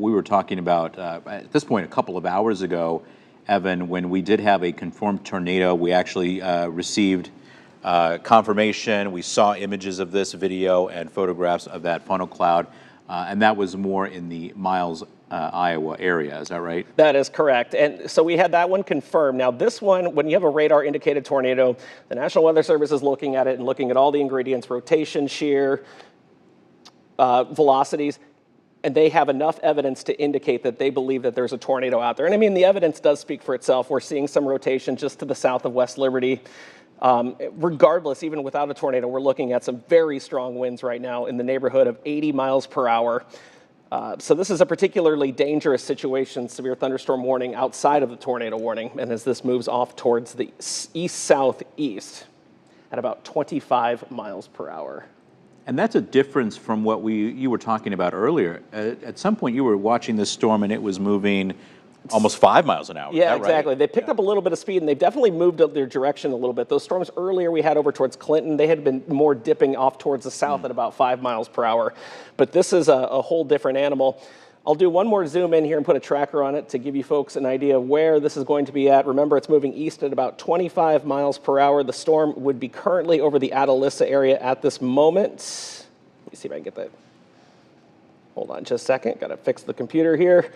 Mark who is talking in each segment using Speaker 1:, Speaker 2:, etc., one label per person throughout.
Speaker 1: we were talking about at this point a couple of hours ago, Evan, when we did have a confirmed tornado. We actually received confirmation. We saw images of this video and photographs of that funnel cloud, and that was more in the Miles, Iowa area. Is that right?
Speaker 2: That is correct. And so we had that one confirmed. Now this one, when you have a radar indicated tornado, the National Weather Service is looking at it and looking at all the ingredients, rotation, shear, velocities, and they have enough evidence to indicate that they believe that there's a tornado out there. And I mean, the evidence does speak for itself. We're seeing some rotation just to the south of West Liberty. Regardless, even without a tornado, we're looking at some very strong winds right now in the neighborhood of 80 miles per hour. So this is a particularly dangerous situation, severe thunderstorm warning outside of the tornado warning. And as this moves off towards the east-southeast at about 25 miles per hour.
Speaker 1: And that's a difference from what you were talking about earlier. At some point, you were watching this storm, and it was moving almost 5 miles an hour.
Speaker 2: Yeah, exactly. Right? They picked up a little bit of speed, and they've definitely moved up their direction a little bit. Those storms earlier we had over towards Clinton, they had been more dipping off towards the south at about 5 miles per hour. But this is a whole different animal. I'll do one more zoom in here and put a tracker on it to give you folks an idea of where this is going to be at. Remember, it's moving east at about 25 miles per hour. The storm would be currently over the Atalissa area at this moment. Let me see if I can get that. Hold on just a second. Got to fix the computer here.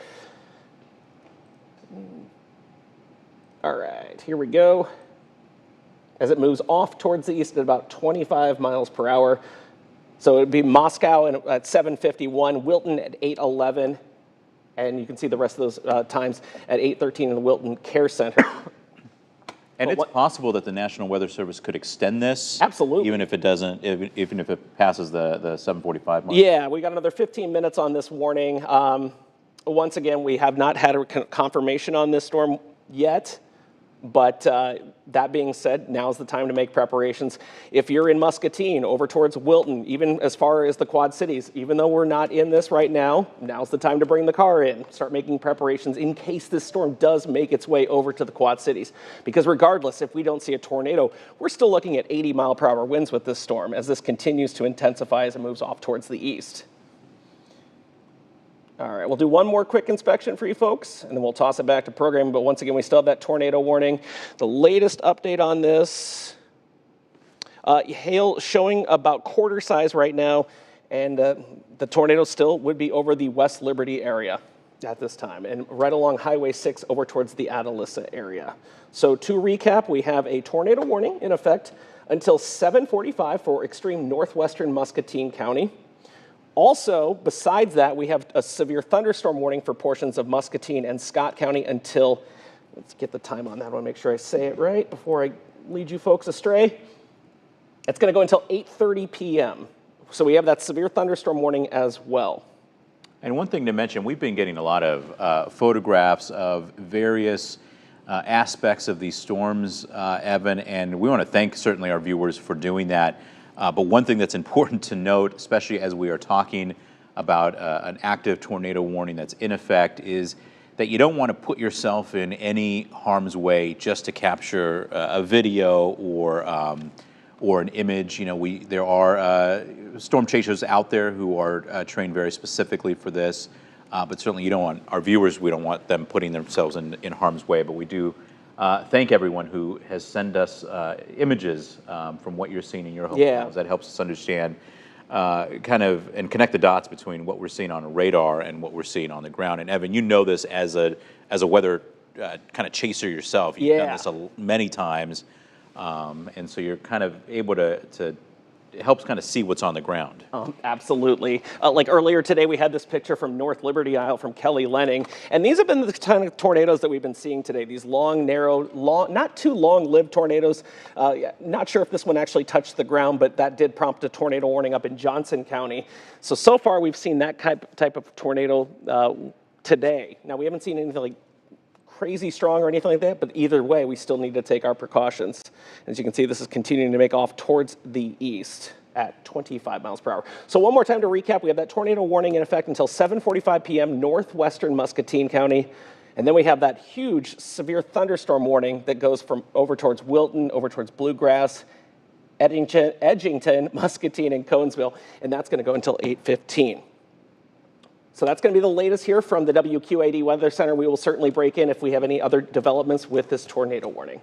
Speaker 2: All right, here we go. As it moves off towards the east at about 25 miles per hour. So it would be Moscow at 7:51, Wilton at 8:11, and you can see the rest of those times at 8:13 in the Wilton Care Center.
Speaker 1: And it's possible that the National Weather Service could extend this.
Speaker 2: Absolutely.
Speaker 1: Even if it doesn't, even if it passes the 7:45 mark.
Speaker 2: Yeah, we got another 15 minutes on this warning. Once again, we have not had a confirmation on this storm yet. But that being said, now's the time to make preparations. If you're in Muscatine, over towards Wilton, even as far as the Quad Cities, even though we're not in this right now, now's the time to bring the car in. Start making preparations in case this storm does make its way over to the Quad Cities. Because regardless, if we don't see a tornado, we're still looking at 80 mile per hour winds with this storm as this continues to intensify as it moves off towards the east. All right, we'll do one more quick inspection for you folks, and then we'll toss it back to programming. But once again, we still have that tornado warning. The latest update on this, hail showing about quarter size right now, and the tornado still would be over the West Liberty area at this time, and right along Highway 6 over towards the Atalissa area. So to recap, we have a tornado warning in effect until 7:45 for extreme northwestern Muscatine County. Also, besides that, we have a severe thunderstorm warning for portions of Muscatine and Scott County until, let's get the time on that. I want to make sure I say it right before I lead you folks astray. It's going to go until 8:30 p.m. So we have that severe thunderstorm warning as well.
Speaker 1: And one thing to mention, we've been getting a lot of photographs of various aspects of these storms, Evan, and we want to thank certainly our viewers for doing that. But one thing that's important to note, especially as we are talking about an active tornado warning that's in effect, is that you don't want to put yourself in any harm's way just to capture a video or an image. You know, there are storm chasers out there who are trained very specifically for this, but certainly you don't want our viewers. We don't want them putting themselves in harm's way. But we do. Thank everyone who has sent us images from what you're seeing in your hometowns.
Speaker 2: Yeah.
Speaker 1: That helps us understand kind of and connect the dots between what we're seeing on a radar and what we're seeing on the ground. And Evan, you know this as a weather kind of chaser yourself. You've done this many times, and so you're kind of able to it helps kind of see what's on the ground.
Speaker 2: Absolutely. Like earlier today, we had this picture from North Liberty Isle from Kelly Lenning. And these have been the kind of tornadoes that we've been seeing today. These long, narrow, not too long-lived tornadoes. Not sure if this one actually touched the ground, but that did prompt a tornado warning up in Johnson County. So far we've seen that type of tornado today. Now, we haven't seen anything like crazy strong or anything like that, but either way, we still need to take our precautions. As you can see, this is continuing to make off towards the east at 25 miles per hour. So one more time to recap, we have that tornado warning in effect until 7:45 p.m. northwestern Muscatine County. And then we have that huge severe thunderstorm warning that goes from over towards Wilton, over towards Bluegrass, Edgington, Muscatine, and Conesville. And that's going to go until 8:15. So that's going to be the latest here from the WQAD Weather Center. We will certainly break in if we have any other developments with this tornado warning.